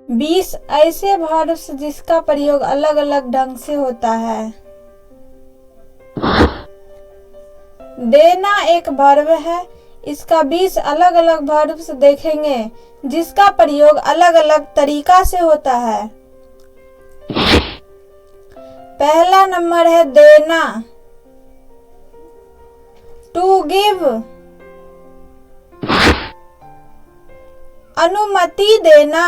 20 ऐसे verbs जिसका प्रयोग अलग अलग ढंग से होता है। देना एक वर्ब है। इसका 20 अलग अलग verbs देखेंगे जिसका प्रयोग अलग अलग तरीका से होता है। पहला नंबर है देना, टू गिव, अनुमति देना,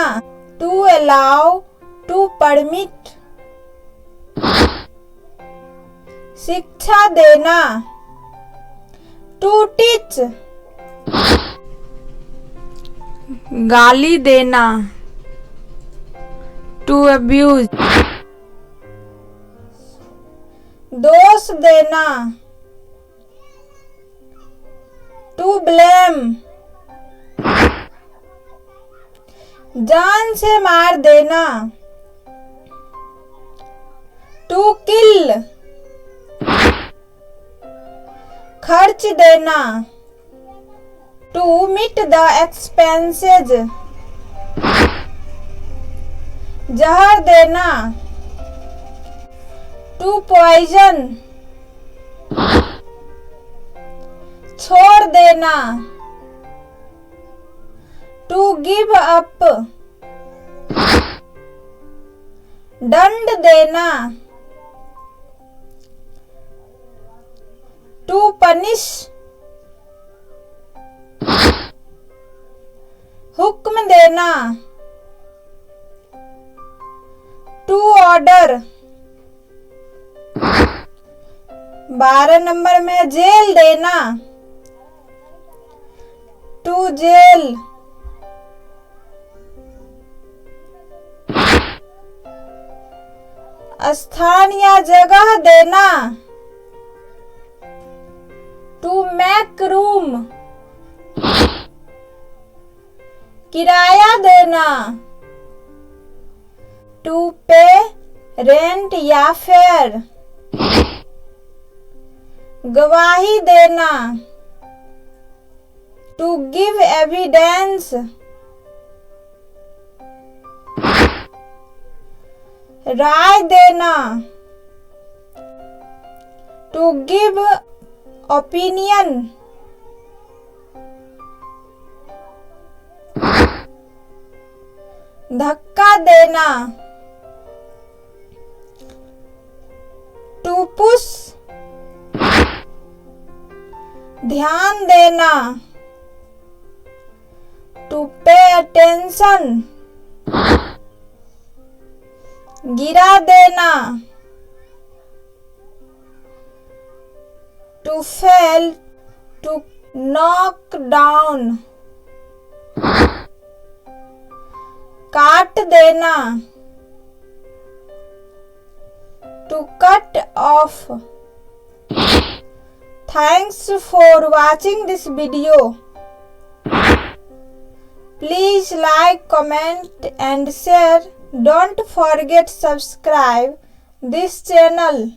टू अलाउ, टू परमिट, शिक्षा देना, टू टीच, गाली देना, टू अब्यूज, दोष देना, टू ब्लेम, जान से मार देना, टू किल, खर्च देना, टू मीट द एक्सपेंसेज, जहर देना, टू पॉइजन, छोड़ देना, टू गिव अप, दंड देना, टू पनिश, हुक्म देना, टू ऑर्डर। 12 नंबर में जेल देना, टू जेल, स्थान या जगह देना, टू मेक रूम, किराया देना, टू पे रेंट या फेयर, गवाही देना, टू गिव एविडेंस, राय देना, टू गिव ओपिनियन, धक्का देना, टू पुश, ध्यान देना, टू पे अटेंशन, गिरा देना, to fail, to knock down, काट देना, to cut off. Thanks for watching this video. Please like, comment and share. Don't forget subscribe this channel.